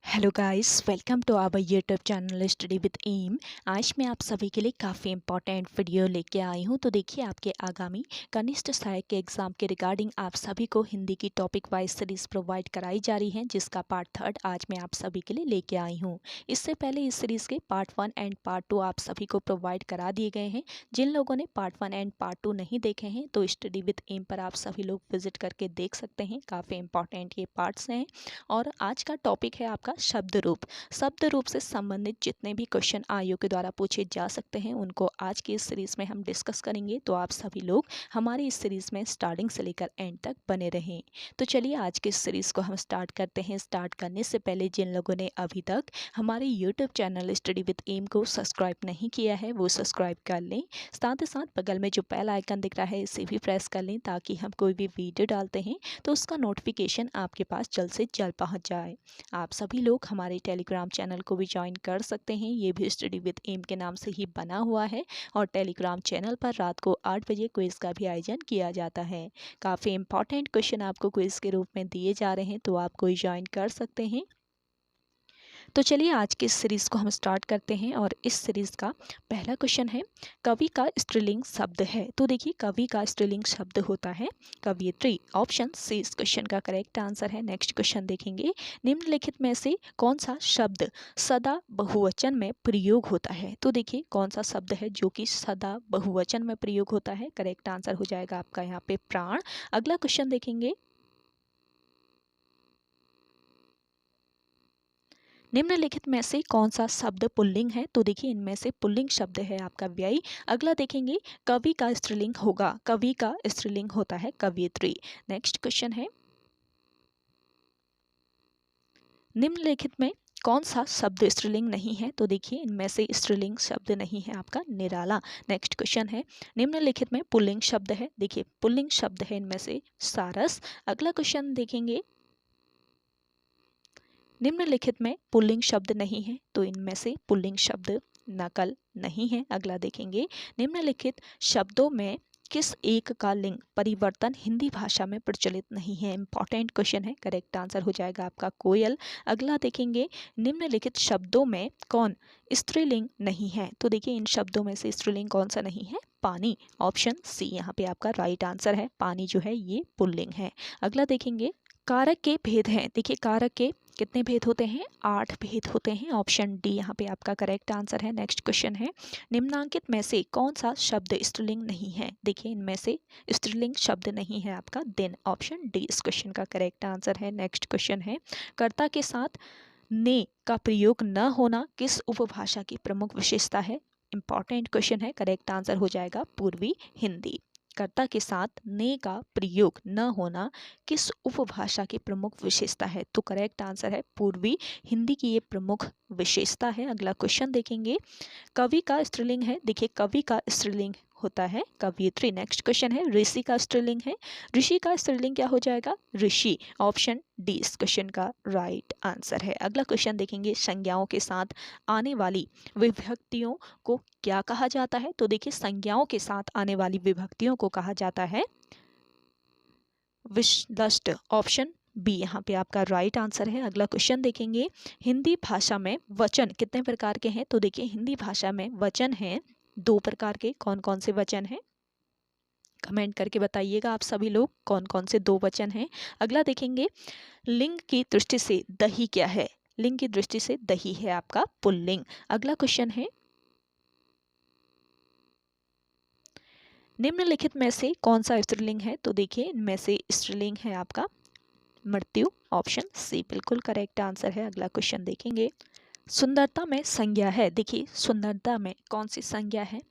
Hello guys, welcome to our YouTube channel study with M. आज मैं आप सभी के लिए काफ़ी इंपॉर्टेंट वीडियो लेके आई हूँ। तो देखिए, आपके आगामी कनिष्ठ सहायक के एग्ज़ाम के रिगार्डिंग आप सभी को हिंदी की टॉपिक वाइज सीरीज़ प्रोवाइड कराई जा रही है, जिसका पार्ट 3 आज मैं आप सभी के लिए लेके आई हूँ। इससे पहले इस सीरीज़ के पार्ट 1 एंड पार्ट 2 आप सभी को प्रोवाइड करा दिए गए हैं। जिन लोगों ने पार्ट 1 एंड पार्ट 2 नहीं देखे हैं तो स्टडी विद एम पर आप सभी लोग विजिट करके देख सकते हैं। काफ़ी इंपॉर्टेंट ये पार्ट्स हैं। और आज का टॉपिक है आपका शब्द रूप। शब्द रूप से संबंधित जितने भी क्वेश्चन आईओ के द्वारा पूछे जा सकते हैं उनको आज की इस सीरीज़ में हम डिस्कस करेंगे। तो आप सभी लोग हमारी इस सीरीज़ में स्टार्टिंग से लेकर एंड तक बने रहें। तो चलिए आज की इस सीरीज़ को हम स्टार्ट करते हैं। स्टार्ट करने से पहले जिन लोगों ने अभी तक हमारे YouTube channel study with M को सब्सक्राइब नहीं किया है वो सब्सक्राइब कर लें। साथ ही साथ बगल में जो बेल आइकन दिख रहा है इसे भी प्रेस कर लें, ताकि हम कोई भी वीडियो डालते हैं तो उसका नोटिफिकेशन आपके पास जल्द से जल्द पहुंच जाए। आप सभी लोग हमारे टेलीग्राम चैनल को भी ज्वाइन कर सकते हैं। ये भी स्टडी विद एम के नाम से ही बना हुआ है और टेलीग्राम चैनल पर रात को 8 बजे क्विज का भी आयोजन किया जाता है। काफ़ी इंपॉर्टेंट क्वेश्चन आपको क्विज के रूप में दिए जा रहे हैं, तो आप कोई ज्वाइन कर सकते हैं। तो चलिए आज की इस सीरीज़ को हम स्टार्ट करते हैं और इस सीरीज़ का पहला क्वेश्चन है, कवि का स्त्रीलिंग शब्द है। तो देखिए, कवि का स्त्रीलिंग शब्द होता है कवयित्री। ऑप्शन सी इस क्वेश्चन का करेक्ट आंसर है। नेक्स्ट क्वेश्चन देखेंगे, निम्नलिखित में से कौन सा शब्द सदा बहुवचन में प्रयोग होता है। तो देखिए, कौन सा शब्द है जो कि सदा बहुवचन में प्रयोग होता है। करेक्ट आंसर हो जाएगा आपका यहाँ पे प्राण। अगला क्वेश्चन देखेंगे, निम्नलिखित में से कौन सा शब्द पुल्लिंग है। तो देखिए, इनमें से पुल्लिंग शब्द है आपका व्यय। अगला देखेंगे, कवि का स्त्रीलिंग होगा। कवि का स्त्रीलिंग होता है कवयित्री। नेक्स्ट क्वेश्चन है, निम्नलिखित में कौन सा शब्द स्त्रीलिंग नहीं है। तो देखिए, इनमें से स्त्रीलिंग शब्द नहीं है आपका निराला। नेक्स्ट क्वेश्चन है, निम्नलिखित में पुल्लिंग शब्द है। देखिए, पुल्लिंग शब्द है इनमें से सारस। अगला क्वेश्चन देखेंगे, निम्नलिखित में पुल्लिंग शब्द नहीं है। तो इनमें से पुल्लिंग शब्द नकल नहीं है। अगला देखेंगे, निम्नलिखित शब्दों में किस एक का लिंग परिवर्तन हिंदी भाषा में प्रचलित नहीं है। इंपॉर्टेंट क्वेश्चन है। करेक्ट आंसर हो जाएगा आपका कोयल। अगला देखेंगे, निम्नलिखित शब्दों में कौन स्त्रीलिंग नहीं है। तो देखिए, इन शब्दों में से स्त्रीलिंग कौन सा नहीं है। पानी। ऑप्शन सी यहाँ पे आपका राइट आंसर है। पानी जो है ये पुल्लिंग है। अगला देखेंगे, कारक के भेद हैं। देखिए, कारक के कितने भेद होते हैं। 8 भेद होते हैं। ऑप्शन डी यहाँ पे आपका करेक्ट आंसर है। नेक्स्ट क्वेश्चन है, निम्नांकित में से कौन सा शब्द स्त्रीलिंग नहीं है। देखिए, इनमें से स्त्रीलिंग शब्द नहीं है आपका दिन। ऑप्शन डी इस क्वेश्चन का करेक्ट आंसर है। नेक्स्ट क्वेश्चन है, कर्ता के साथ ने का प्रयोग न होना किस उपभाषा की प्रमुख विशेषता है। इंपॉर्टेंट क्वेश्चन है। करेक्ट आंसर हो जाएगा पूर्वी हिंदी। कर्ता के साथ ने का प्रयोग न होना किस उपभाषा की प्रमुख विशेषता है। तो करेक्ट आंसर है पूर्वी हिंदी की ये प्रमुख विशेषता है। अगला क्वेश्चन देखेंगे, कवि का स्त्रीलिंग है। देखिए, कवि का स्त्रीलिंग होता है कवयित्री। नेक्स्ट क्वेश्चन है, ऋषि का स्त्रीलिंग है। ऋषि का स्त्रीलिंग क्या हो जाएगा। ऋषि। ऑप्शन डी इस क्वेश्चन का राइट आंसर है। अगला क्वेश्चन देखेंगे, संज्ञाओं के साथ आने वाली विभक्तियों को क्या कहा जाता है। तो देखिए, संज्ञाओं के साथ आने वाली विभक्तियों को कहा जाता है विशिष्ट। ऑप्शन बी यहाँ पे आपका राइट आंसर है। अगला क्वेश्चन देखेंगे, हिंदी भाषा में वचन कितने प्रकार के हैं। तो देखिए, हिंदी भाषा में वचन हैं 2 प्रकार के। कौन कौन से वचन हैं, कमेंट करके बताइएगा आप सभी लोग, कौन कौन से 2 वचन हैं। अगला देखेंगे, लिंग की दृष्टि से दही क्या है। लिंग की दृष्टि से दही है आपका पुल्लिंग। अगला क्वेश्चन है, निम्नलिखित में से कौन सा स्त्रीलिंग है। तो देखिए, इनमें से स्त्रीलिंग है आपका मृत्यु। ऑप्शन सी बिल्कुल करेक्ट आंसर है। अगला क्वेश्चन देखेंगे, सुंदरता में संज्ञा है। देखिए, सुंदरता में कौन सी संज्ञा है।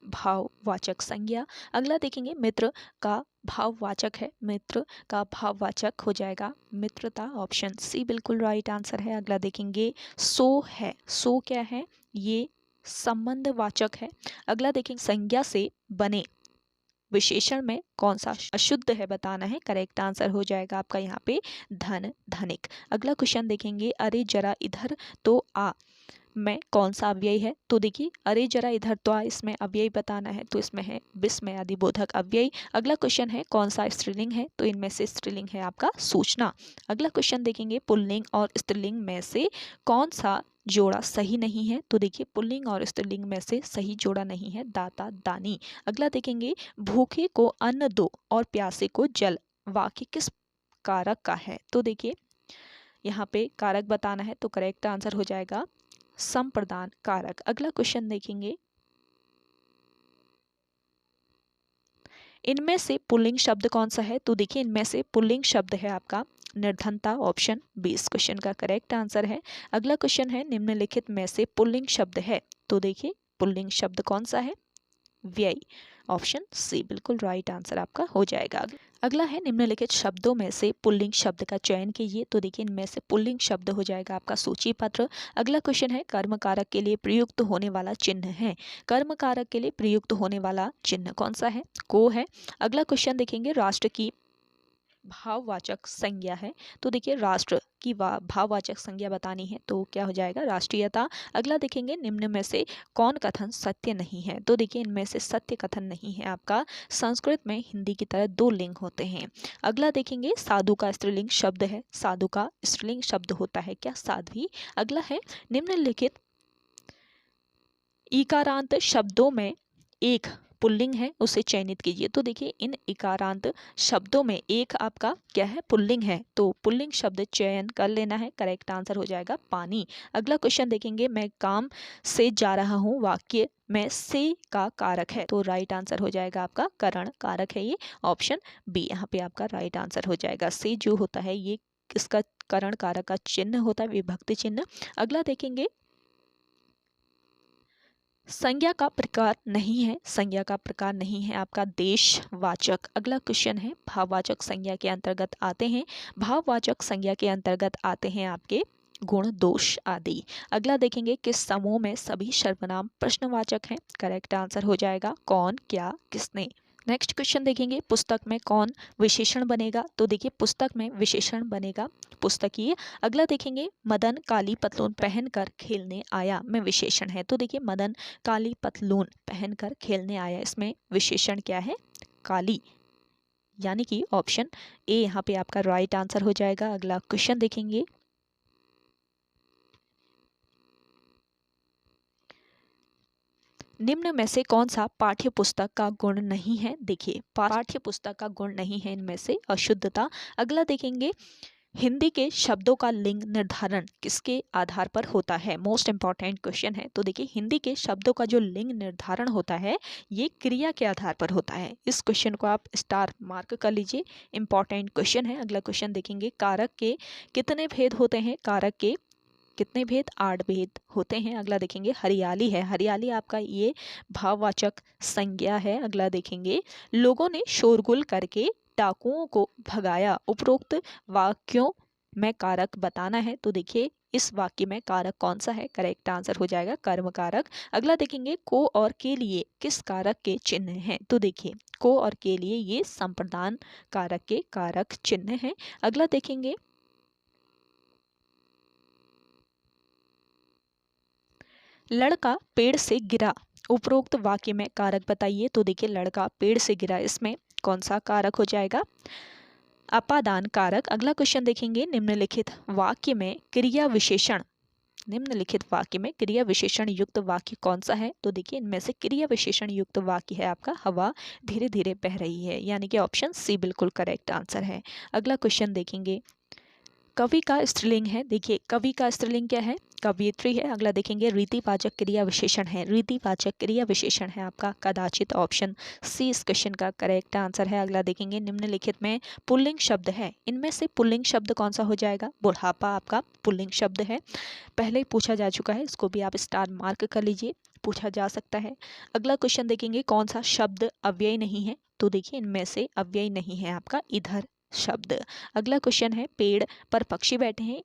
भाववाचक संज्ञा। अगला देखेंगे, मित्र का भाववाचक है। मित्र का भाववाचक हो जाएगा मित्रता। ऑप्शन सी बिल्कुल राइट आंसर है। अगला देखेंगे, सो है। सो क्या है, ये संबंधवाचक है। अगला देखेंगे, संज्ञा से बने विशेषण में कौन सा अशुद्ध है बताना है। करेक्ट आंसर हो जाएगा आपका यहाँ पे धन, धनिक। अगला क्वेश्चन देखेंगे, अरे जरा इधर तो आ में कौन सा अव्यय है? तो देखिए अरे जरा इधर तो आ, इसमें अव्यय बताना है, तो इसमें है विस्मय आदि बोधक अव्यय। अगला क्वेश्चन है कौन सा स्त्रीलिंग है? तो इनमें से स्त्रीलिंग है आपका सूचना। अगला क्वेश्चन देखेंगे पुल्लिंग और स्त्रीलिंग में से कौन सा जोड़ा सही नहीं है? तो देखिए पुल्लिंग और स्त्रीलिंग में से सही जोड़ा नहीं है दाता दानी। अगला देखेंगे भूखे को अन्न दो और प्यासे को जल, वाक्य किस कारक का है? तो देखिए यहाँ पे कारक बताना है, तो करेक्ट आंसर हो जाएगा संप्रदान कारक। अगला क्वेश्चन देखेंगे इनमें से पुल्लिंग शब्द कौन सा है? तो देखिए इनमें से पुल्लिंग शब्द है आपका निर्धनता, ऑप्शन 20 क्वेश्चन का करेक्ट आंसर है। अगला क्वेश्चन है निम्नलिखित में से पुल्लिंग शब्द है? तो देखिए पुल्लिंग शब्द कौन सा है? व्यय, ऑप्शन सी बिल्कुल राइट आंसर आपका हो जाएगा। अगला है निम्नलिखित शब्दों में से पुल्लिंग शब्द का चयन कीजिए। तो देखिए इनमें से पुल्लिंग शब्द हो जाएगा आपका सूची पत्र। अगला क्वेश्चन है कर्म कारक के लिए प्रयुक्त होने वाला चिन्ह है? कर्म कारक के लिए प्रयुक्त होने वाला चिन्ह कौन सा है? को है। अगला क्वेश्चन देखेंगे राष्ट्र की भाववाचक संज्ञा है? तो देखिए राष्ट्र की भाववाचक संज्ञा बतानी है, तो क्या हो जाएगा? राष्ट्रीयता। अगला देखेंगे निम्न में से कौन कथन सत्य नहीं है? तो देखिए इनमें से सत्य कथन नहीं है आपका संस्कृत में हिंदी की तरह दो लिंग होते हैं। अगला देखेंगे साधु का स्त्रीलिंग शब्द है? साधु का स्त्रीलिंग शब्द होता है क्या? साध्वी। अगला है निम्नलिखित इकारांत शब्दों में एक पुल्लिंग है, उसे चयनित कीजिए। तो देखिए इन इकारांत शब्दों में एक आपका क्या है? पुल्लिंग है, तो पुल्लिंग शब्द चयन कर लेना है। करेक्ट आंसर हो जाएगा पानी। अगला क्वेश्चन देखेंगे मैं काम से जा रहा हूँ, वाक्य में से का कारक है? तो राइट आंसर हो जाएगा आपका करण कारक है ये, ऑप्शन बी यहाँ पे आपका राइट आंसर हो जाएगा। से जो होता है ये इसका करण कारक का चिन्ह होता है, विभक्ति चिन्ह। अगला देखेंगे संज्ञा का प्रकार नहीं है? संज्ञा का प्रकार नहीं है आपका देशवाचक। अगला क्वेश्चन है भाववाचक संज्ञा के अंतर्गत आते हैं? भाववाचक संज्ञा के अंतर्गत आते हैं आपके गुण, दोष आदि। अगला देखेंगे किस समूह में सभी सर्वनाम प्रश्नवाचक हैं? करेक्ट आंसर हो जाएगा कौन, क्या, किसने। नेक्स्ट क्वेश्चन देखेंगे पुस्तक में कौन विशेषण बनेगा? तो देखिए पुस्तक में विशेषण बनेगा पुस्तकीय। अगला देखेंगे मदन काली पतलून पहनकर खेलने आया में विशेषण है? तो देखिए मदन काली पतलून पहनकर खेलने आया, इसमें विशेषण क्या है? काली, यानी कि ऑप्शन ए यहाँ पे आपका राइट आंसर हो जाएगा। अगला क्वेश्चन देखेंगे निम्न में से कौन सा पाठ्य पुस्तक का गुण नहीं है? देखिए पाठ्य पुस्तक का गुण नहीं है इनमें से अशुद्धता। अगला देखेंगे हिंदी के शब्दों का लिंग निर्धारण किसके आधार पर होता है? मोस्ट इंपॉर्टेंट क्वेश्चन है। तो देखिए हिंदी के शब्दों का जो लिंग निर्धारण होता है ये क्रिया के आधार पर होता है। इस क्वेश्चन को आप स्टार मार्क कर लीजिए, इंपॉर्टेंट क्वेश्चन है। अगला क्वेश्चन देखेंगे कारक के कितने भेद होते हैं? कारक के कितने भेद? 8 भेद होते हैं। अगला देखेंगे हरियाली है, हरियाली आपका ये भाववाचक संज्ञा है। अगला देखेंगे लोगों ने शोरगुल करके डाकुओं को भगाया, उपरोक्त वाक्यों में कारक बताना है। तो देखिए इस वाक्य में कारक कौन सा है? करेक्ट आंसर हो जाएगा कर्म कारक। अगला देखेंगे को और के लिए किस कारक के चिन्ह हैं? तो देखिए को और के लिए ये संप्रदान कारक के कारक चिन्ह हैं। अगला देखेंगे लड़का पेड़ से गिरा, उपरोक्त वाक्य में कारक बताइए। तो देखिए लड़का पेड़ से गिरा, इसमें कौन सा कारक हो जाएगा? अपादान कारक। अगला क्वेश्चन देखेंगे निम्नलिखित वाक्य में क्रिया विशेषण, निम्नलिखित वाक्य में क्रिया विशेषण युक्त वाक्य कौन सा है? तो देखिए इनमें से क्रिया विशेषण युक्त वाक्य है आपका हवा धीरे धीरे बह रही है, यानी कि ऑप्शन सी बिल्कुल करेक्ट आंसर है। अगला क्वेश्चन देखेंगे कवि का स्त्रीलिंग है? देखिए कवि का स्त्रीलिंग क्या है? कवियत्री है। अगला देखेंगे रीतिवाचक क्रिया विशेषण है, रीतिवाचक क्रिया विशेषण है आपका कदाचित, ऑप्शन सी इस क्वेश्चन का करेक्ट आंसर है। अगला देखेंगे निम्नलिखित में पुल्लिंग शब्द है, इनमें से पुल्लिंग शब्द कौन सा हो जाएगा? बुढ़ापा आपका पुल्लिंग शब्द है, पहले पूछा जा चुका है, इसको भी आप स्टार मार्क कर लीजिए, पूछा जा सकता है। अगला क्वेश्चन देखेंगे कौन सा शब्द अव्यय नहीं है? तो देखिए इनमें से अव्यय नहीं है आपका इधर शब्द। अगला क्वेश्चन है पेड़ पर पक्षी बैठे हैं,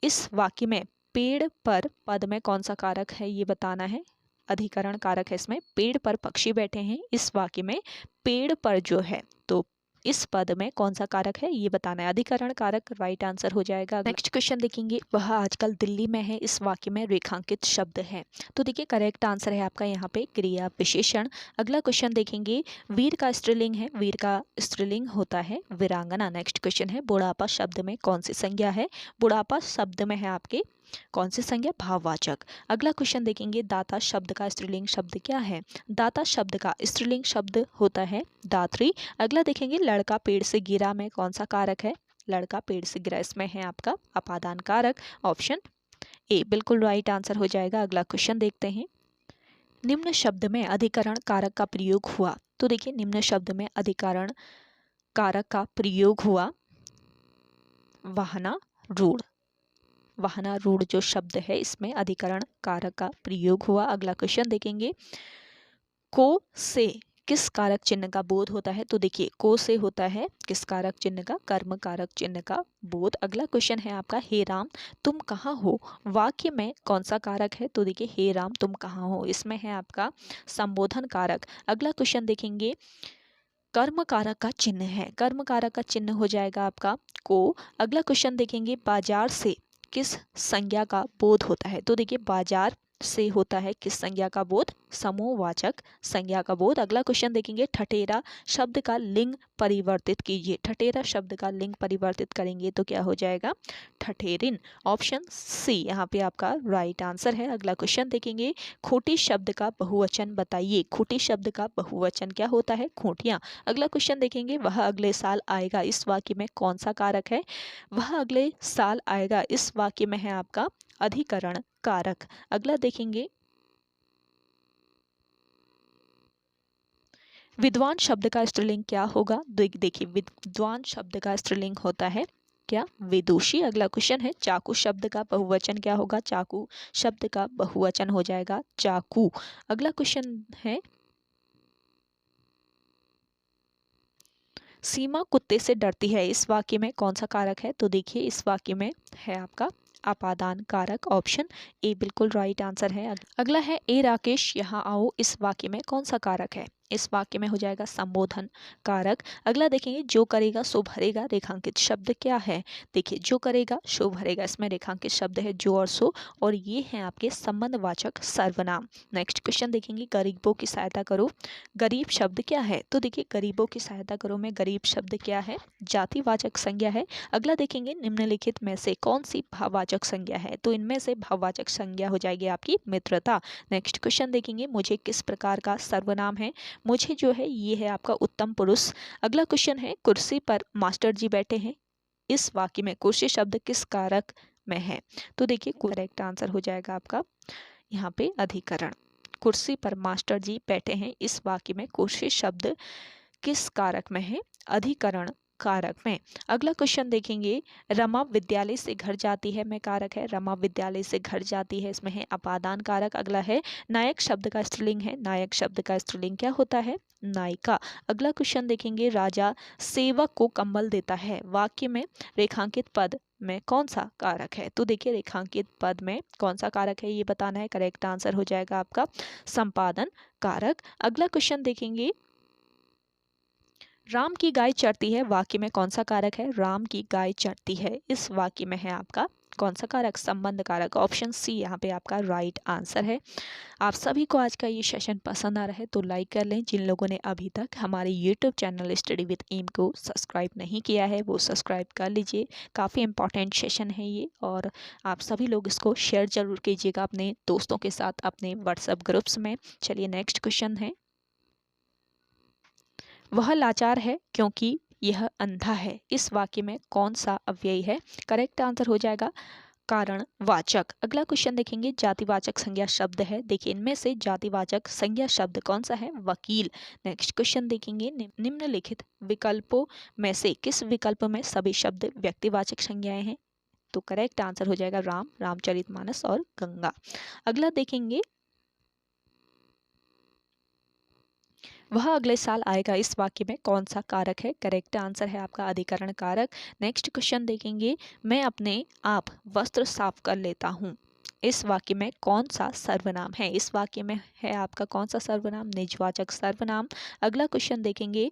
इस वाक्य में पेड़ पर पद में कौन सा कारक है ये बताना है। अधिकरण कारक है इसमें, पेड़ पर पक्षी बैठे हैं, इस वाक्य में पेड़ पर जो है तो इस पद में कौन सा कारक है ये बताना है। अधिकरण कारक राइट आंसर हो जाएगा। नेक्स्ट क्वेश्चन देखेंगे, वह आजकल दिल्ली में है, इस वाक्य में रेखांकित शब्द है। तो देखिए करेक्ट आंसर है आपका यहाँ पे क्रिया विशेषण। अगला क्वेश्चन देखेंगे, वीर का स्त्रीलिंग है, वीर का स्त्रीलिंग होता है वीरांगना। नेक्स्ट क्वेश्चन है, बुढ़ापा शब्द में कौन सी संज्ञा है। बुढ़ापा शब्द में है आपके कौन सी संज्ञा, भाववाचक। अगला क्वेश्चन देखेंगे, दाता शब्द का स्त्रीलिंग शब्द क्या है। दाता शब्द का स्त्रीलिंग शब्द होता है दात्री। अगला देखेंगे, लड़का पेड़ से गिरा में कौन सा कारक है। लड़का पेड़ से गिरा, इसमें है आपका अपादान कारक, ऑप्शन ए बिल्कुल राइट आंसर हो जाएगा। अगला क्वेश्चन देखते हैं, निम्न शब्द में अधिकरण कारक का प्रयोग हुआ। तो देखिए निम्न शब्द में अधिकरण कारक का प्रयोग हुआ वाहना रूढ़। वाहना रूढ़ जो शब्द है इसमें अधिकरण कारक का प्रयोग हुआ। अगला क्वेश्चन देखेंगे, को से किस कारक चिन्ह का बोध होता है। तो देखिए को से होता है किस कारक चिन्ह का, कर्म कारक चिन्ह का बोध। अगला क्वेश्चन है आपका, हे राम तुम कहाँ हो, वाक्य में कौन सा कारक है। तो देखिए हे राम तुम कहाँ हो, इसमें है आपका संबोधन कारक। अगला क्वेश्चन देखेंगे, कर्म कारक का चिन्ह है, कर्म कारक का चिन्ह हो जाएगा आपका को। अगला क्वेश्चन देखेंगे, बाजार से किस संज्ञा का बोध होता है। तो देखिए बाजार से होता है किस संज्ञा का बोध, समूहवाचक संज्ञा का बोध। अगला क्वेश्चन देखेंगे, ठठेरा शब्द का लिंग परिवर्तित कीजिए। ठठेरा शब्द का लिंग परिवर्तित करेंगे तो क्या हो जाएगा, ठठेरिन, ऑप्शन सी यहाँ पे आपका राइट आंसर है। अगला क्वेश्चन देखेंगे, खोटी शब्द का बहुवचन बताइए। खोटी शब्द का बहुवचन क्या होता है, खोटियां। अगला क्वेश्चन देखेंगे, वह अगले साल आएगा, इस वाक्य में कौन सा कारक है। वह अगले साल आएगा, इस वाक्य में है आपका अधिकरण कारक। अगला देखेंगे, विद्वान शब्द का स्त्रीलिंग क्या होगा। देखिए विद्वान शब्द का स्त्रीलिंग होता है क्या, विदुषी। अगला क्वेश्चन है, चाकू शब्द का बहुवचन क्या होगा। चाकू शब्द का बहुवचन हो जाएगा चाकू। अगला क्वेश्चन है, सीमा कुत्ते से डरती है, इस वाक्य में कौन सा कारक है। तो देखिए इस वाक्य में है आपका अपादान कारक, ऑप्शन ए बिल्कुल राइट आंसर है। अगला है, ए राकेश यहाँ आओ, इस वाक्य में कौन सा कारक है। इस वाक्य में हो जाएगा संबोधन कारक। अगला देखेंगे, जो करेगा सो भरेगा, रेखांकित शब्द क्या है। देखिए जो करेगा सो भरेगा, इसमें रेखांकित शब्द है जो और सो, और ये हैं आपके संबंधवाचक सर्वनाम। नेक्स्ट क्वेश्चन देखेंगे, गरीबों की सहायता करो, गरीब शब्द क्या है। तो देखिए गरीबों की सहायता करो में गरीब शब्द क्या है, जातिवाचक संज्ञा है। अगला देखेंगे, निम्नलिखित में से कौन सी भाववाचक संज्ञा है। तो इनमें से भाववाचक संज्ञा हो जाएगी आपकी मित्रता। नेक्स्ट क्वेश्चन देखेंगे, मुझे किस प्रकार का सर्वनाम है। मुझे जो है ये है आपका उत्तम पुरुष। अगला क्वेश्चन है, कुर्सी पर मास्टर जी बैठे हैं, इस वाक्य में कुर्सी शब्द किस कारक में है। तो देखिए करेक्ट आंसर हो जाएगा आपका यहाँ पे अधिकरण। कुर्सी पर मास्टर जी बैठे हैं, इस वाक्य में कुर्सी शब्द किस कारक में है, अधिकरण कारक में। अगला क्वेश्चन देखेंगे, रमा विद्यालय से घर जाती है में कारक है, रमा विद्यालय से घर जाती है, इसमें है अपादान कारक। अगला है, नायक शब्द का स्त्रीलिंग है, नायक शब्द का स्त्रीलिंग क्या होता है, नायिका। अगला क्वेश्चन देखेंगे, राजा सेवक को कंबल देता है, वाक्य में रेखांकित पद में कौन सा कारक है। तो देखिए रेखांकित पद में कौन सा कारक है ये बताना है। करेक्ट आंसर हो जाएगा आपका संपादन कारक। अगला क्वेश्चन देखेंगे, राम की गाय चरती है, वाक्य में कौन सा कारक है। राम की गाय चरती है, इस वाक्य में है आपका कौन सा कारक, संबंध कारक, ऑप्शन सी यहाँ पे आपका राइट आंसर है। आप सभी को आज का ये सेशन पसंद आ रहा है तो लाइक कर लें। जिन लोगों ने अभी तक हमारे YouTube channel study with M को सब्सक्राइब नहीं किया है वो सब्सक्राइब कर लीजिए, काफ़ी इंपॉर्टेंट सेशन है ये, और आप सभी लोग इसको शेयर जरूर कीजिएगा अपने दोस्तों के साथ, अपने व्हाट्सएप ग्रुप्स में। चलिए नेक्स्ट क्वेश्चन है, वह लाचार है क्योंकि यह अंधा है, इस वाक्य में कौन सा अव्यय है। करेक्ट आंसर हो जाएगा कारण वाचक। अगला क्वेश्चन देखेंगे, जातिवाचक संज्ञा शब्द है, देखिए इनमें से जातिवाचक संज्ञा शब्द कौन सा है, वकील। नेक्स्ट क्वेश्चन देखेंगे, निम्नलिखित विकल्पों में से किस विकल्प में सभी शब्द व्यक्तिवाचक संज्ञाएं हैं। तो करेक्ट आंसर हो जाएगा राम, रामचरितमानस और गंगा। अगला देखेंगे, वह अगले साल आएगा, इस वाक्य में कौन सा कारक है। करेक्ट आंसर है आपका अधिकरण कारक। नेक्स्ट क्वेश्चन देखेंगे, मैं अपने आप वस्त्र साफ कर लेता हूँ, इस वाक्य में कौन सा सर्वनाम है। इस वाक्य में है आपका कौन सा सर्वनाम, निजवाचक सर्वनाम। अगला क्वेश्चन देखेंगे,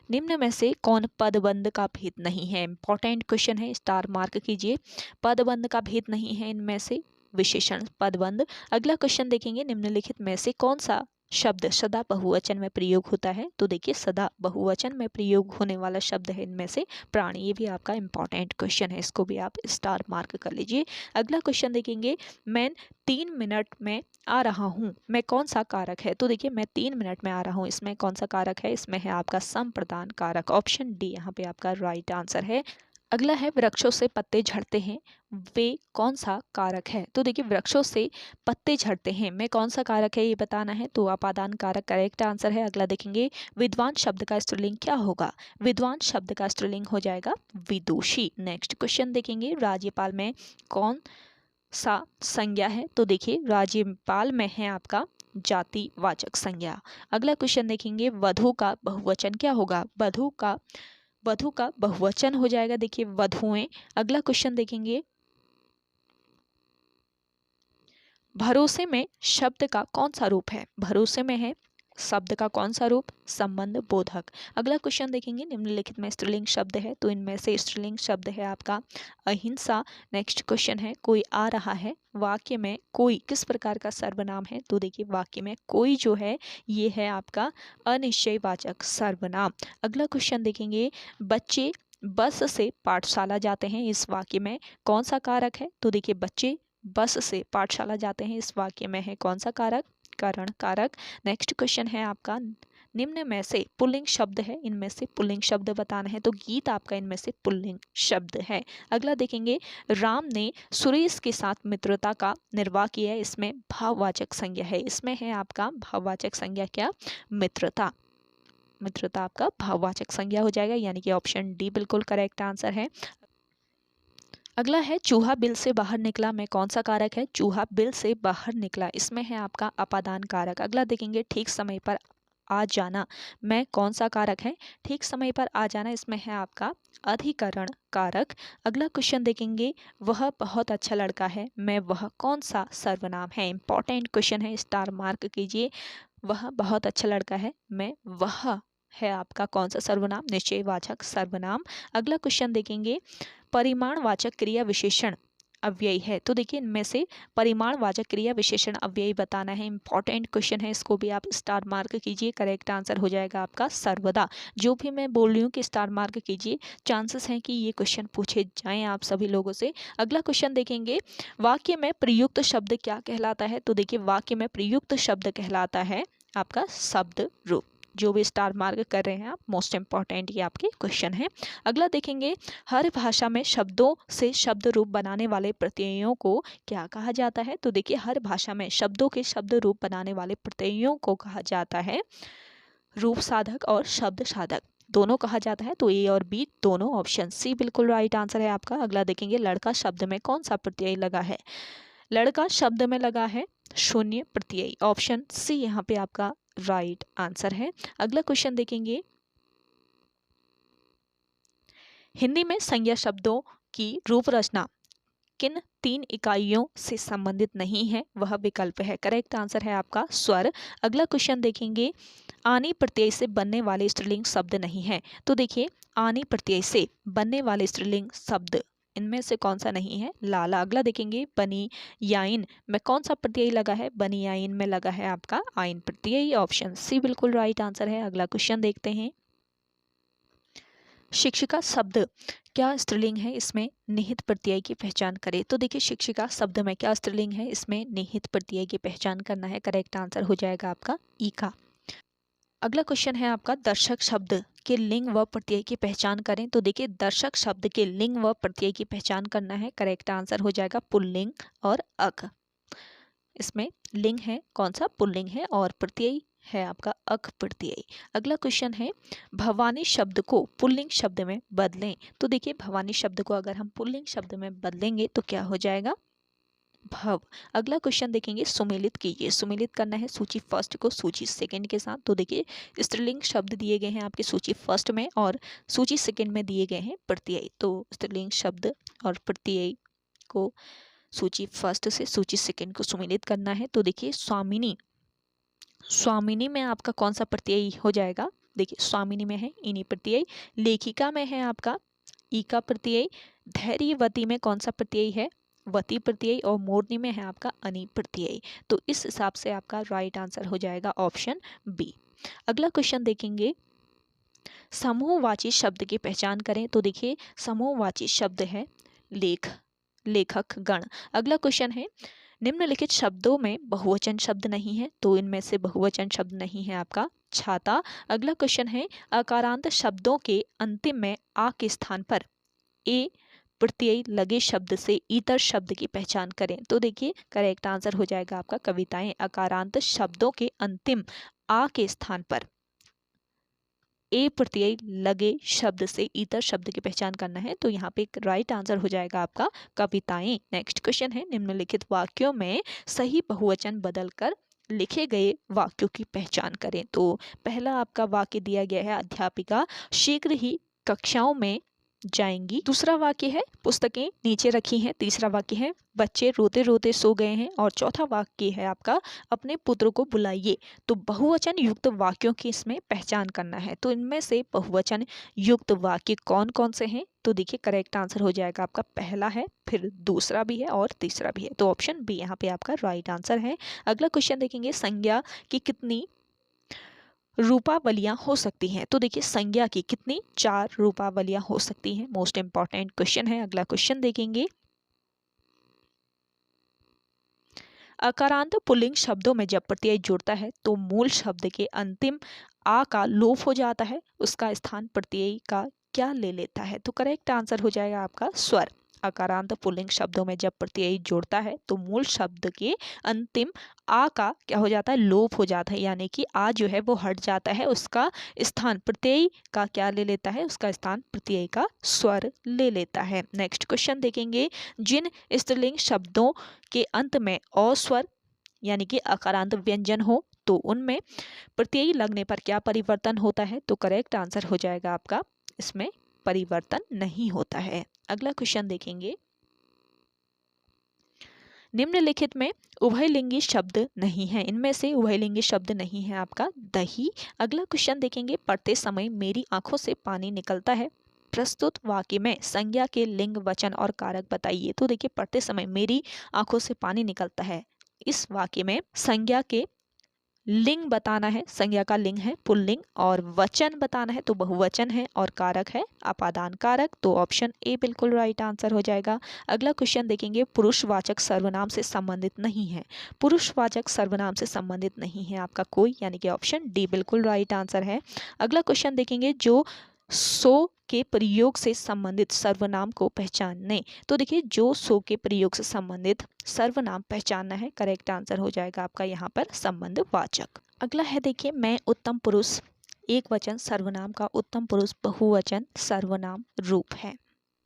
निम्न में से कौन पदबंध का भेद नहीं है? इंपॉर्टेंट क्वेश्चन है, स्टार मार्क कीजिए। पदबंध का भेद नहीं है इनमें से विशेषण पदबंध। अगला क्वेश्चन देखेंगे, निम्नलिखित में से कौन सा शब्द सदा बहुवचन में प्रयोग होता है? तो देखिए सदा बहुवचन में प्रयोग होने वाला शब्द है इनमें से प्राणी। ये भी आपका इंपॉर्टेंट क्वेश्चन है, इसको भी आप स्टार मार्क कर लीजिए। अगला क्वेश्चन देखेंगे, मैं 3 मिनट में आ रहा हूँ, मैं कौन सा कारक है? तो देखिए मैं 3 मिनट में आ रहा हूँ, इसमें कौन सा कारक है? इसमें है आपका संप्रदान कारक। ऑप्शन डी यहाँ पे आपका राइट आंसर है। अगला है, वृक्षों से पत्ते झड़ते हैं, वे कौन सा कारक है? तो देखिए वृक्षों से पत्ते झड़ते हैं, में कौन सा कारक है ये बताना है, तो अपादान कारक करेक्ट आंसर है। अगला देखेंगे, विद्वान शब्द का स्त्रीलिंग क्या होगा? विद्वान शब्द का स्त्रीलिंग हो जाएगा विदुषी। नेक्स्ट क्वेश्चन देखेंगे, राज्यपाल में कौन सा संज्ञा है? तो देखिए राज्यपाल में है आपका जातिवाचक संज्ञा। अगला क्वेश्चन देखेंगे, वधु का बहुवचन क्या होगा? वधु का बहुवचन हो जाएगा देखिए वधुएं। अगला क्वेश्चन देखेंगे, भरोसे में शब्द का कौन सा रूप है? भरोसे में है शब्द का कौन सा रूप? संबंध बोधक। अगला क्वेश्चन देखेंगे, निम्नलिखित में स्त्रीलिंग शब्द है, तो इनमें से स्त्रीलिंग शब्द है आपका अहिंसा। नेक्स्ट क्वेश्चन है, कोई आ रहा है, वाक्य में कोई किस प्रकार का सर्वनाम है? तो देखिए वाक्य में कोई जो है ये है आपका अनिश्चयवाचक सर्वनाम। अगला क्वेश्चन देखेंगे, बच्चे बस से पाठशाला जाते हैं, इस वाक्य में कौन सा कारक है? तो देखिए बच्चे बस से पाठशाला जाते हैं, इस वाक्य में है कौन सा कारक? करण कारक। नेक्स्ट क्वेश्चन है आपका, निम्न में से पुल्लिंग शब्द है, इनमें से पुल्लिंग शब्द बताना है, तो गीत आपका इनमें से पुल्लिंग शब्द है। अगला देखेंगे, राम ने सुरेश के साथ मित्रता का निर्वाह किया है, इसमें भाववाचक संज्ञा है, इसमें है आपका भाववाचक संज्ञा क्या? मित्रता। मित्रता आपका भाववाचक संज्ञा हो जाएगा, यानी कि ऑप्शन डी बिल्कुल करेक्ट आंसर है। अगला है, चूहा बिल से बाहर निकला, में कौन सा कारक है? चूहा बिल से बाहर निकला, इसमें है आपका अपादान कारक। अगला देखेंगे, ठीक समय पर आ जाना, में कौन सा कारक है? ठीक समय पर आ जाना, इसमें है आपका अधिकरण कारक। अगला क्वेश्चन देखेंगे, वह बहुत अच्छा लड़का है, में वह कौन सा सर्वनाम है? इंपॉर्टेंट क्वेश्चन है, स्टार मार्क कीजिए। वह बहुत अच्छा लड़का है, में वह है आपका कौन सा सर्वनाम? निश्चयवाचक सर्वनाम। अगला क्वेश्चन देखेंगे, परिमाणवाचक क्रिया विशेषण अव्ययी है, तो देखिए इनमें से परिमाणवाचक क्रिया विशेषण अव्ययी बताना है। इंपॉर्टेंट क्वेश्चन है, इसको भी आप स्टार मार्क कीजिए। करेक्ट आंसर हो जाएगा आपका सर्वदा। जो भी मैं बोल रही हूँ कि स्टार मार्क कीजिए, चांसेस हैं कि ये क्वेश्चन पूछे जाएं आप सभी लोगों से। अगला क्वेश्चन देखेंगे, वाक्य में प्रयुक्त शब्द क्या कहलाता है? तो देखिए वाक्य में प्रयुक्त शब्द कहलाता है आपका शब्द रूप। जो भी स्टार मार्क कर रहे हैं आप, मोस्ट इंपॉर्टेंट ये आपके क्वेश्चन है। अगला देखेंगे, हर भाषा में शब्दों से शब्द रूप बनाने वाले प्रत्ययों को क्या कहा जाता है? तो देखिए हर भाषा में शब्दों के शब्द रूप बनाने वाले प्रत्ययों को कहा जाता है रूप साधक और शब्द साधक, दोनों कहा जाता है। तो ए और बी दोनों, ऑप्शन सी बिल्कुल राइट आंसर है आपका। अगला देखेंगे, लड़का शब्द में कौन सा प्रत्यय लगा है? लड़का शब्द में लगा है शून्य प्रत्यय, ऑप्शन सी यहाँ पे आपका राइट आंसर है। अगला क्वेश्चन देखेंगे, हिंदी में संज्ञा शब्दों की रूप रचना किन 3 इकाइयों से संबंधित नहीं है? वह विकल्प है। करेक्ट आंसर है आपका स्वर। अगला क्वेश्चन देखेंगे, आनी प्रत्यय से बनने वाले स्त्रीलिंग शब्द नहीं है, तो देखिए आनी प्रत्यय से बनने वाले स्त्रीलिंग शब्द इनमें से कौन सा नहीं है? लाला। अगला देखेंगे, बनी याइन में कौन सा प्रत्यय लगा है? बनी याइन में लगा है आपका आइन प्रत्यय, ऑप्शन सी बिल्कुल राइट आंसर है। अगला क्वेश्चन देखते हैं, शिक्षिका शब्द क्या स्त्रीलिंग है? इसमें निहित प्रत्यय की पहचान करें, तो देखिए शिक्षिका शब्द में क्या स्त्रीलिंग है? इसमें निहित प्रत्यय की पहचान करना है। करेक्ट आंसर हो जाएगा आपका ई का। अगला क्वेश्चन है आपका, दर्शक शब्द के लिंग व प्रत्यय की पहचान करें, तो देखिए दर्शक शब्द के लिंग व प्रत्यय की पहचान करना है। करेक्ट आंसर हो जाएगा पुल्लिंग और अक। इसमें लिंग है कौन सा? पुल्लिंग है, और प्रत्यय है आपका अक प्रत्यय। अगला क्वेश्चन है, भवानी शब्द को पुल्लिंग शब्द में बदलें, तो देखिए भवानी शब्द को अगर हम पुल्लिंग शब्द में बदलेंगे तो क्या हो जाएगा? भव। अगला क्वेश्चन देखेंगे, सुमेलित कीजिए। सुमेलित करना है सूची फर्स्ट को सूची सेकंड के साथ, तो देखिए स्त्रीलिंग शब्द दिए गए हैं आपके सूची फर्स्ट में और सूची सेकंड में दिए गए हैं प्रत्यय, तो स्त्रीलिंग शब्द और प्रत्यय को सूची फर्स्ट से सूची सेकंड को सुमेलित करना है। तो देखिए स्वामिनी, स्वामिनी में आपका कौन सा प्रत्यय हो जाएगा? देखिए स्वामिनी में है इनी प्रत्यय, लेखिका में है आपका ई का प्रत्यय, धैर्यवती में कौन सा प्रत्यय है, वती प्रत्यय, और मोरनी में है आपका अनि प्रत्यय। तो इस हिसाब से आपका राइट आंसर हो जाएगा ऑप्शन बी। अगला क्वेश्चन देखेंगे, समूहवाची शब्द की पहचान करें। तो देखिए समूहवाची शब्द है लेख, लेखक, गण। अगला क्वेश्चन है, निम्नलिखित शब्दों में बहुवचन शब्द नहीं है। तो इनमें से बहुवचन शब्द नहीं है आपका छाता। अगला क्वेश्चन है, अकारांत शब्दों के अंतिम में आ के स्थान पर ए प्रत्यय लगे शब्द से इतर शब्द की पहचान करें। तो देखिए करेक्ट आंसर हो जाएगा आपका कविताएं। अकारांत शब्दों के अंतिम आ के स्थान पर ए प्रत्यय लगे शब्द से इतर शब्द की पहचान करना है। तो यहाँ पे एक राइट आंसर हो जाएगा आपका कविताएं। नेक्स्ट क्वेश्चन है, निम्नलिखित वाक्यों में सही बहुवचन बदलकर लिखे गए वाक्यों की पहचान करें। तो पहला आपका वाक्य दिया गया है, अध्यापिका शीघ्र ही कक्षाओं में जाएंगी। दूसरा वाक्य है, पुस्तकें नीचे रखी हैं। तीसरा वाक्य है, बच्चे रोते रोते सो गए हैं। और चौथा वाक्य है आपका, अपने पुत्र को बुलाइए। तो बहुवचन युक्त वाक्यों की इसमें पहचान करना है। तो इनमें से बहुवचन युक्त वाक्य कौन कौन से हैं। तो देखिए करेक्ट आंसर हो जाएगा आपका पहला है, फिर दूसरा भी है और तीसरा भी है। तो ऑप्शन बी यहाँ पे आपका राइट आंसर है। अगला क्वेश्चन देखेंगे, संज्ञा की कितनी रूपावलियां हो सकती हैं। तो देखिए संज्ञा की कितनी, 4 रूपावलियां हो सकती हैं। मोस्ट इंपॉर्टेंट क्वेश्चन है। अगला क्वेश्चन देखेंगे, अकारांत पुल्लिंग शब्दों में जब प्रत्यय जुड़ता है तो मूल शब्द के अंतिम आ का लोप हो जाता है, उसका स्थान प्रत्यय का क्या ले लेता है। तो करेक्ट आंसर हो जाएगा आपका स्वर। अकारांत पुल्लिंग शब्दों में जब प्रत्यय जुड़ता है तो मूल शब्द के अंतिम आ का क्या हो जाता है, लोप हो जाता है, यानी कि आ जो है वो हट जाता है, उसका स्थान प्रत्यय का क्या ले लेता है, उसका स्थान प्रत्यय का स्वर ले लेता है। नेक्स्ट क्वेश्चन देखेंगे, जिन स्त्रीलिंग शब्दों के अंत में अ स्वर यानी कि अकारांत व्यंजन हो तो उनमें प्रत्यय लगने पर क्या परिवर्तन होता है। तो करेक्ट आंसर हो जाएगा आपका इसमें परिवर्तन नहीं होता है। अगला क्वेश्चन देखेंगे, निम्नलिखित में उभयलिंगी शब्द नहीं है। इनमें से उभयलिंगी शब्द नहीं है आपका दही। अगला क्वेश्चन देखेंगे, पढ़ते समय मेरी आंखों से पानी निकलता है। प्रस्तुत वाक्य में संज्ञा के लिंग, वचन और कारक बताइए। तो देखिए पढ़ते समय मेरी आंखों से पानी निकलता है, इस वाक्य में संज्ञा के लिंग बताना है, संज्ञा का लिंग है पुल्लिंग, और वचन बताना है तो बहुवचन है, और कारक है अपादान कारक। तो ऑप्शन ए बिल्कुल राइट आंसर हो जाएगा। अगला क्वेश्चन देखेंगे, पुरुषवाचक सर्वनाम से संबंधित नहीं है। पुरुषवाचक सर्वनाम से संबंधित नहीं है आपका कोई, यानी कि ऑप्शन डी बिल्कुल राइट आंसर है। अगला क्वेश्चन देखेंगे, जो सो के प्रयोग से संबंधित सर्वनाम को पहचानने। तो देखिए जो सो के प्रयोग से संबंधित सर्वनाम पहचानना है, करेक्ट आंसर हो जाएगा आपका यहाँ पर संबंधवाचक। अगला है देखिए, मैं उत्तम पुरुष एक वचन सर्वनाम का उत्तम पुरुष बहुवचन सर्वनाम रूप है।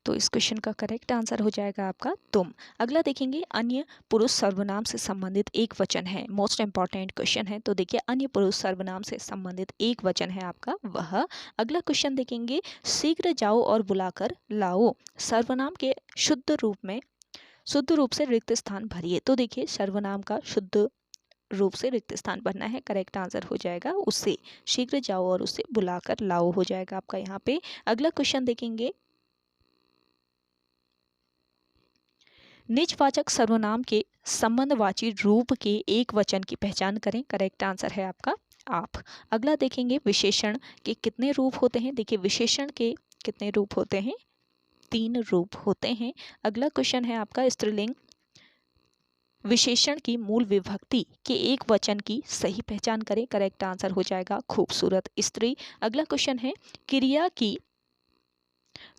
तो इस क्वेश्चन का करेक्ट आंसर हो जाएगा आपका तुम। अगला देखेंगे, अन्य पुरुष सर्वनाम से संबंधित एक वचन है। मोस्ट इंपॉर्टेंट क्वेश्चन है। तो देखिए अन्य पुरुष सर्वनाम से संबंधित एक वचन है आपका वह। अगला क्वेश्चन देखेंगे, शीघ्र जाओ और बुलाकर लाओ सर्वनाम के शुद्ध रूप से रिक्त स्थान भरिए। तो देखिए सर्वनाम का शुद्ध रूप से रिक्त स्थान भरना है, करेक्ट आंसर हो जाएगा उससे शीघ्र जाओ और उसे बुलाकर लाओ हो जाएगा आपका यहाँ पे। अगला क्वेश्चन देखेंगे, निजवाचक सर्वनाम के संबंधवाची रूप के एक वचन की पहचान करें, करेक्ट आंसर है आपका आप। अगला देखेंगे, विशेषण के कितने रूप होते हैं। देखिए विशेषण के कितने रूप होते हैं, 3 रूप होते हैं। अगला क्वेश्चन है आपका, स्त्रीलिंग विशेषण की मूल विभक्ति के एक वचन की सही पहचान करें, करेक्ट आंसर हो जाएगा खूबसूरत स्त्री। अगला क्वेश्चन है, क्रिया की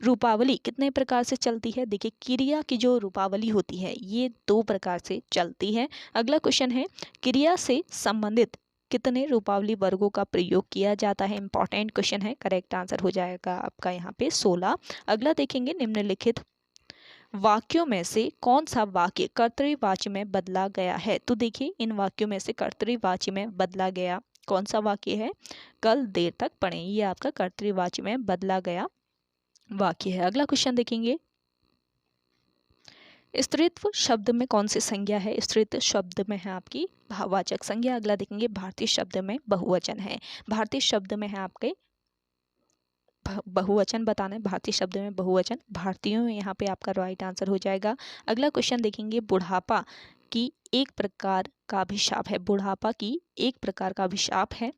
रूपावली कितने प्रकार से चलती है। देखिए क्रिया की जो रूपावली होती है ये 2 प्रकार से चलती है। अगला क्वेश्चन है, क्रिया से संबंधित कितने रूपावली वर्गों का प्रयोग किया जाता है। इंपॉर्टेंट क्वेश्चन है, करेक्ट आंसर हो जाएगा आपका यहाँ पे 16। अगला देखेंगे, निम्नलिखित वाक्यों में से कौन सा वाक्य कर्तृवाची में बदला गया है। तो देखिए इन वाक्यों में से कर्तृवाची में बदला गया कौन सा वाक्य है, कल देर तक पढ़ें, ये आपका कर्तृवाची में बदला गया वाक्य है। अगला क्वेश्चन देखेंगे, स्त्रीत्व शब्द में कौन सी संज्ञा है। स्त्रीत्व शब्द में है आपकी भाववाचक संज्ञा। अगला देखेंगे, भारतीय शब्द में बहुवचन है। भारतीय शब्द में है आपके बहुवचन बताना है, भारतीय शब्द में बहुवचन, भारतीयों में यहाँ पे आपका राइट आंसर हो जाएगा। अगला क्वेश्चन देखेंगे, बुढ़ापा की एक प्रकार का अभिशाप है, बुढ़ापा की एक प्रकार का अभिशाप है,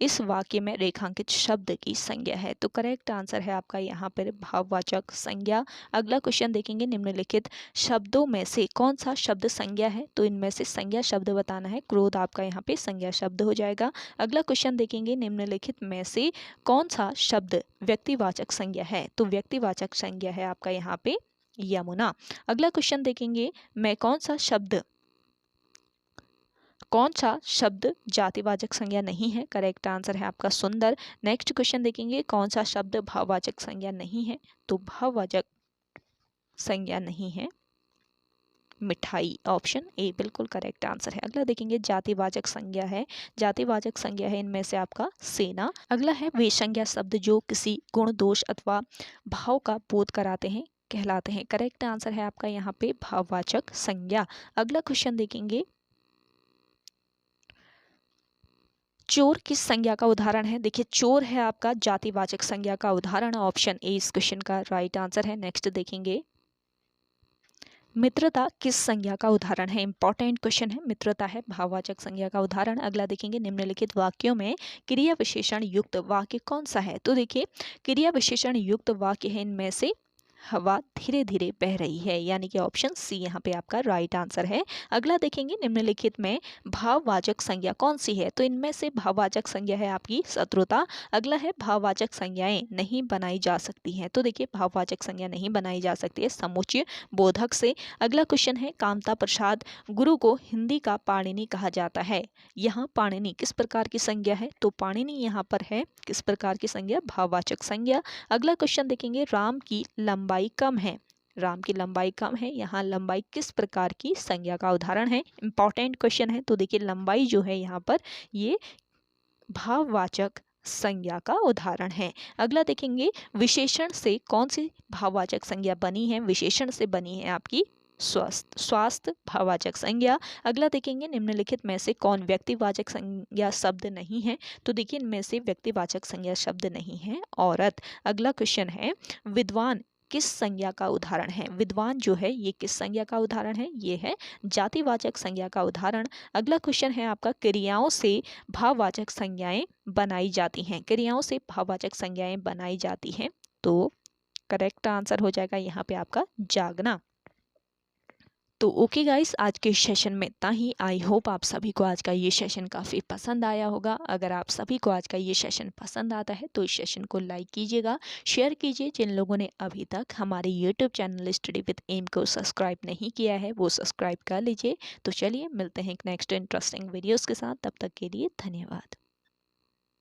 इस वाक्य में रेखांकित शब्द की संज्ञा है। तो करेक्ट आंसर है आपका यहाँ पर भाववाचक संज्ञा। अगला क्वेश्चन देखेंगे, निम्नलिखित शब्दों में से कौन सा शब्द संज्ञा है, तो इनमें से संज्ञा शब्द बताना है, क्रोध आपका यहाँ पे संज्ञा शब्द हो जाएगा। अगला क्वेश्चन देखेंगे, निम्नलिखित में से कौन सा शब्द व्यक्तिवाचक संज्ञा है, तो व्यक्तिवाचक संज्ञा है आपका यहाँ पे यमुना। अगला क्वेश्चन देखेंगे, मैं कौन सा शब्द जातिवाचक संज्ञा नहीं है, करेक्ट आंसर है आपका सुंदर। नेक्स्ट क्वेश्चन देखेंगे, कौन सा शब्द भाववाचक संज्ञा नहीं है, तो भाववाचक संज्ञा नहीं है मिठाई, ऑप्शन ए बिल्कुल करेक्ट आंसर है। अगला देखेंगे, जातिवाचक संज्ञा है, जातिवाचक संज्ञा है इनमें से आपका सेना। अगला है, वे संज्ञा शब्द जो किसी गुण दोष अथवा भाव का बोध कराते हैं कहलाते हैं, करेक्ट आंसर है आपका यहाँ पे भाववाचक संज्ञा। अगला क्वेश्चन देखेंगे, चोर किस संज्ञा का उदाहरण है, देखिए चोर है आपका जातिवाचक संज्ञा का उदाहरण, ऑप्शन ए इस क्वेश्चन का राइट आंसर है। नेक्स्ट देखेंगे, मित्रता किस संज्ञा का उदाहरण है, इंपॉर्टेंट क्वेश्चन है, मित्रता है भाववाचक संज्ञा का उदाहरण। अगला देखेंगे, निम्नलिखित वाक्यों में क्रिया विशेषण युक्त वाक्य कौन सा है, तो देखिए क्रिया विशेषण युक्त वाक्य है इनमें से हवा धीरे धीरे बह रही है, यानी कि ऑप्शन सी यहाँ पे आपका राइट आंसर है। अगला देखेंगे, निम्नलिखित में भाववाचक संज्ञा कौन सी है, तो इनमें से भाववाचक संज्ञा है आपकी शत्रुता। अगला है, भाववाचक संज्ञाएं नहीं बनाई जा सकती हैं, तो देखिए भाववाचक संज्ञा नहीं बनाई जा सकती है समुच्चय बोधक से। अगला क्वेश्चन है, कामता प्रसाद गुरु को हिंदी का पाणिनि कहा जाता है, यहाँ पाणिनि किस प्रकार की संज्ञा है, तो पाणिनि यहाँ पर है किस प्रकार की संज्ञा, भाववाचक संज्ञा। अगला क्वेश्चन देखेंगे, राम की लंबाई कम है, राम की लंबाई कम है, यहाँ लंबाई किस प्रकार की संज्ञा का उदाहरण है, इंपॉर्टेंट क्वेश्चन है। तो देखिए लंबाई जो है यहाँ पर ये भाववाचक संज्ञा का उदाहरण है। अगला देखेंगे, विशेषण से कौन सी भाववाचक संज्ञा बनी है, विशेषण से बनी है आपकी स्वास्थ्य भाववाचक संज्ञा। अगला देखेंगे, निम्नलिखित में से कौन व्यक्तिवाचक संज्ञा शब्द नहीं है, तो देखिए इनमें से व्यक्तिवाचक संज्ञा शब्द नहीं है औरत। अगला क्वेश्चन है, विद्वान किस संज्ञा का उदाहरण है, विद्वान जो है ये किस संज्ञा का उदाहरण है, ये है जातिवाचक संज्ञा का उदाहरण। अगला क्वेश्चन है आपका, क्रियाओं से भाववाचक संज्ञाएं बनाई जाती हैं, क्रियाओं से भाववाचक संज्ञाएं बनाई जाती हैं, तो करेक्ट आंसर हो जाएगा यहाँ पे आपका जागना। तो ओके गाइस, आज के सेशन में इतना ही। आई होप आप सभी को आज का ये सेशन काफ़ी पसंद आया होगा। अगर आप सभी को आज का ये सेशन पसंद आता है तो इस सेशन को लाइक कीजिएगा, शेयर कीजिए। जिन लोगों ने अभी तक हमारे YouTube channel study with M को सब्सक्राइब नहीं किया है वो सब्सक्राइब कर लीजिए। तो चलिए मिलते हैं एक नेक्स्ट इंटरेस्टिंग वीडियोज़ के साथ, तब तक के लिए धन्यवाद।